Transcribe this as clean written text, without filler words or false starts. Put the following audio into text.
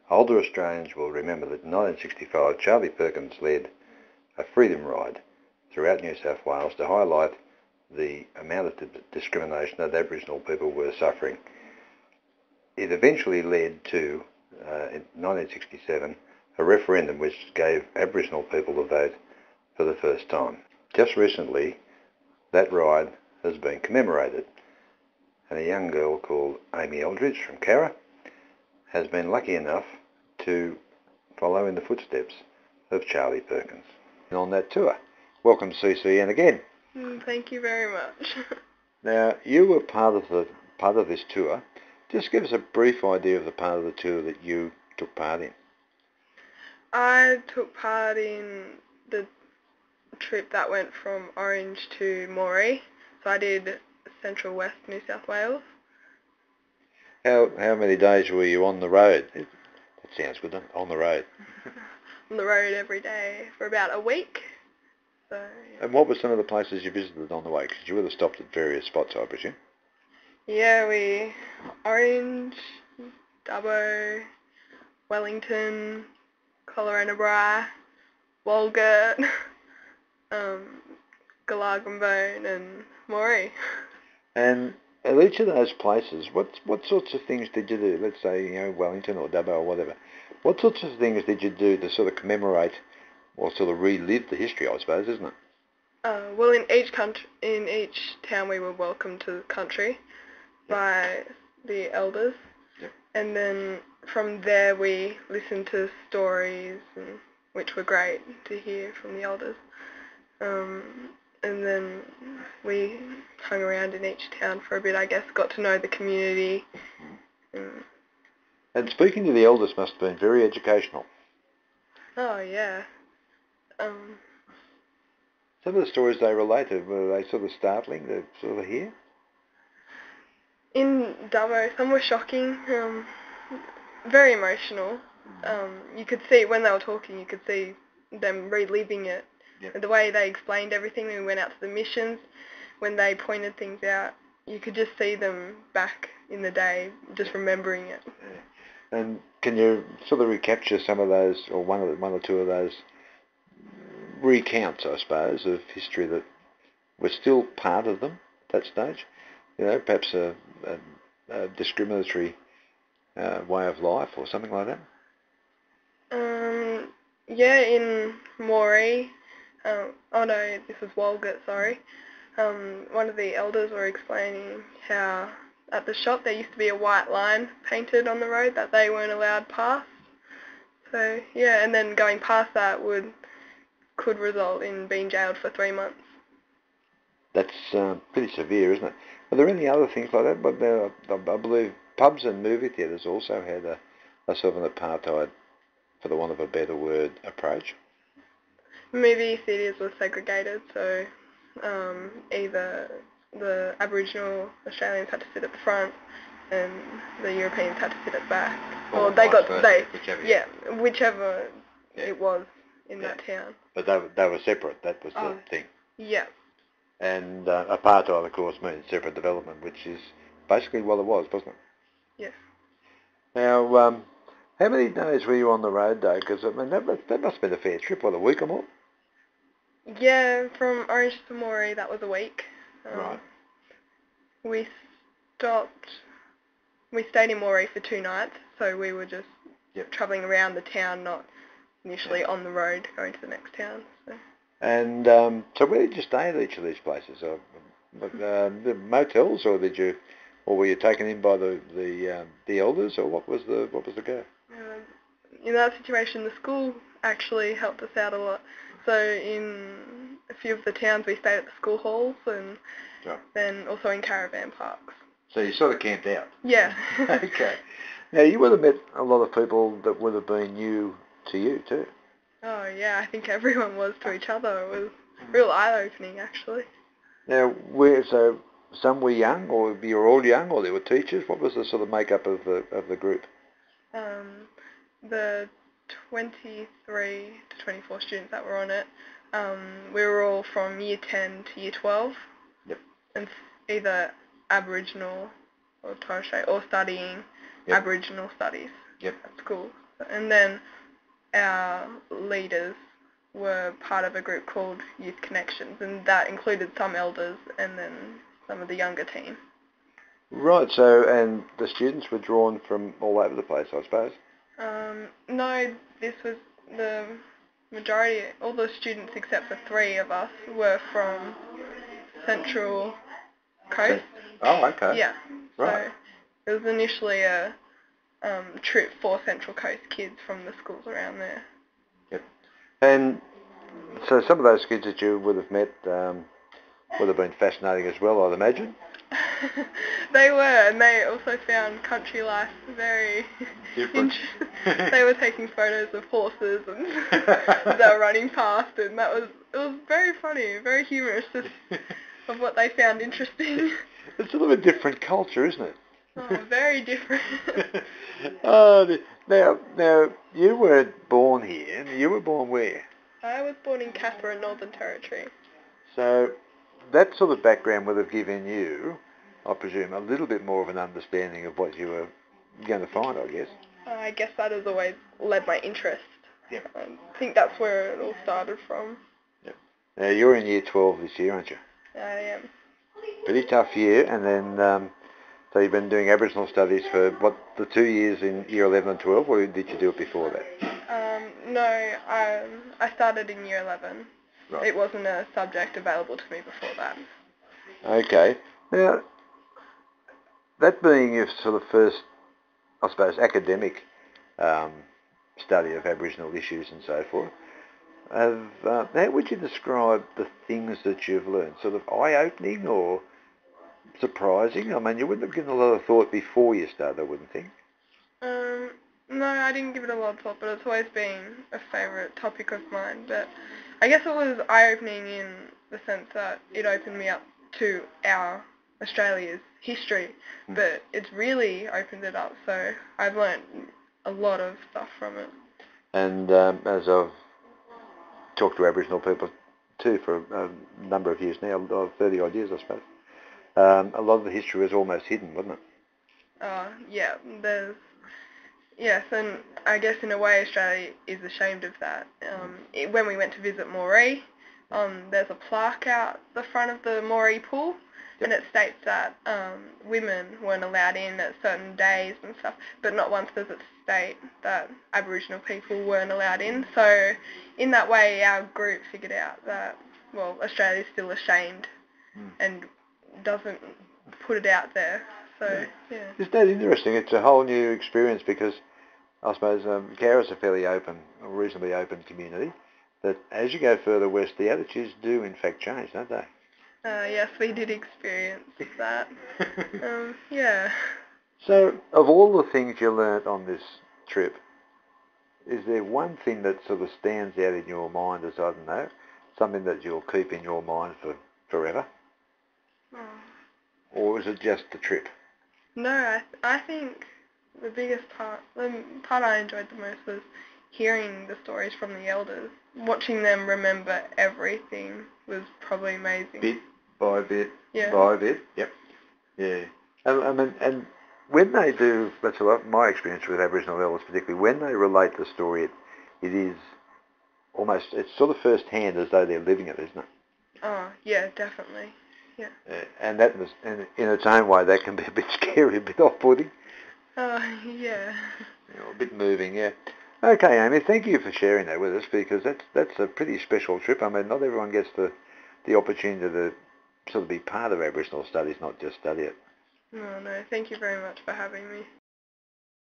Older Australians will remember that in 1965 Charlie Perkins led a freedom ride throughout New South Wales to highlight the amount of discrimination that Aboriginal people were suffering. It eventually led to, in 1967, a referendum which gave Aboriginal people the vote for the first time. Just recently, that ride has been commemorated, and a young girl called Amy Eldridge from Carra has been lucky enough to follow in the footsteps of Charlie Perkins on that tour. Welcome CCN again. Thank you very much. Now, you were part of this tour. Just give us a brief idea of the part of the tour that you took part in. I took part in the trip that went from Orange to Moree. So I did Central West New South Wales. How many days were you on the road? That sounds good, doesn't it? On the road. On the road every day for about a week. So, yeah. And what were some of the places you visited on the way? Because you would have stopped at various spots, I presume. Yeah, Orange, Dubbo, Wellington, Coloranabri, Walgett, Galargambone and Moree. And at each of those places, what sorts of things did you do? Let's say, Wellington or Dubbo or whatever. What sorts of things did you do to sort of commemorate or sort of relive the history, I suppose, isn't it? Well, in each town we were welcomed to the country by the elders. Yep. And then from there we listened to stories, which were great to hear from the elders. And then we hung around in each town for a bit, I guess, got to know the community. And speaking to the elders must have been very educational. Oh, yeah. Some of the stories they related, were they sort of startling to sort of hear? In Dubbo, some were shocking, very emotional. You could see, when they were talking, you could see them reliving it. Yep. The way they explained everything when we went out to the missions, when they pointed things out, you could just see them back in the day, just remembering it. Yeah. And can you sort of recapture some of those, or one or two of those recounts, I suppose, of history that were still part of them at that stage? Perhaps a discriminatory way of life or something like that? Yeah, in Moree, this was Walgett, sorry. One of the elders were explaining how at the shop there used to be a white line painted on the road that they weren't allowed past. So, yeah, and then going past that could result in being jailed for 3 months. That's pretty severe, isn't it? Are there any other things like that? But I believe pubs and movie theatres also had a sort of an apartheid, for the want of a better word, approach. Movie theatres were segregated, so either the Aboriginal Australians had to sit at the front and the Europeans had to sit at the back. Or whichever it was in that town. But they were separate, that was the thing. Yeah. And apartheid, of course, means separate development, which is basically what it was, wasn't it? Yes. Now, how many days were you on the road, though? Because, I mean, that must have been a fair trip, a week or more? Yeah, from Orange to Moree, that was a week. Right. We stayed in Moree for 2 nights, so we were just travelling around the town, not initially on the road going to the next town. So. And so where did you stay at each of these places? The motels, or were you taken in by the elders, or what was the go? In that situation, the school actually helped us out a lot. So in a few of the towns, we stayed at the school halls, and then also in caravan parks. So you sort of camped out? Yeah. Okay. Now, you would have met a lot of people that would have been new to you too. Oh, yeah, I think everyone was to each other. It was real eye-opening, actually. Now, so some were young, or you were all young, or there were teachers? What was the sort of makeup of the group? The 23 to 24 students that were on it, we were all from Year 10 to Year 12. Yep. And either Aboriginal or Torres Strait, or studying Aboriginal studies at school. And then our leaders were part of a group called Youth Connections, and that included some elders and then some of the younger team. Right, so, and the students were drawn from all over the place, I suppose? No, this was the majority, all the students except for 3 of us were from Central Coast. Oh, okay. Yeah. Right. So it was initially a trip for Central Coast kids from the schools around there. Yep. And so some of those kids that you would have met would have been fascinating as well, I'd imagine. They were, and they also found country life very different. They were taking photos of horses and they were running past, and it was very funny, very humorous, just of what they found interesting. It's sort of a different culture, isn't it? Oh, very different. Now, you weren't born here. You were born where? I was born in Katherine, Northern Territory. So that sort of background would have given you, I presume, a little bit more of an understanding of what you were going to find, I guess. I guess that has always led my interest. Yep. I think that's where it all started from. Yep. Now, you're in year 12 this year, aren't you? I am. Pretty tough year, and then so you've been doing Aboriginal studies for, what, the 2 years in year 11 and 12, or did you do it before that? No, I started in year 11. Right. It wasn't a subject available to me before that. Okay. Now, that being your sort of first, I suppose, academic study of Aboriginal issues and so forth, how would you describe the things that you've learned? Sort of eye-opening or surprising? I mean, you wouldn't have given a lot of thought before you started, I wouldn't think. No, I didn't give it a lot of thought, but it's always been a favourite topic of mine. But I guess it was eye-opening in the sense that it opened me up to Australia's history, but it's really opened it up, so I've learnt a lot of stuff from it. And as I've talked to Aboriginal people too for a number of years now, 30 odd years I suppose, a lot of the history was almost hidden, wasn't it? Yeah, yes, and I guess in a way Australia is ashamed of that. When we went to visit Moree, there's a plaque out the front of the Moree pool, and it states that women weren't allowed in at certain days and stuff, but not once does it state that Aboriginal people weren't allowed in. So in that way our group figured out that, well, Australia's still ashamed and doesn't put it out there. So, yeah. Isn't that interesting? It's a whole new experience because I suppose Cowra's a fairly open, a reasonably open community, but as you go further west, the attitudes do in fact change, don't they? Yes, we did experience that. Yeah. So, of all the things you learnt on this trip, is there one thing that sort of stands out in your mind as, I don't know, something that you'll keep in your mind for forever? Or is it just the trip? No, I think the part I enjoyed the most was hearing the stories from the elders. Watching them remember everything was probably amazing. Bit by bit, yeah. by bit, yep. Yeah. And when they do, that's my experience with Aboriginal elders particularly, when they relate the story, it is almost, it's sort of first hand as though they're living it, isn't it? Oh, yeah, definitely. Yeah. And that was, and in its own way, that can be a bit scary, a bit off-putting. Oh, yeah. A bit moving, yeah. Okay, Amy, thank you for sharing that with us because that's a pretty special trip. I mean, not everyone gets the opportunity to sort of be part of Aboriginal studies, not just study it. No, thank you very much for having me.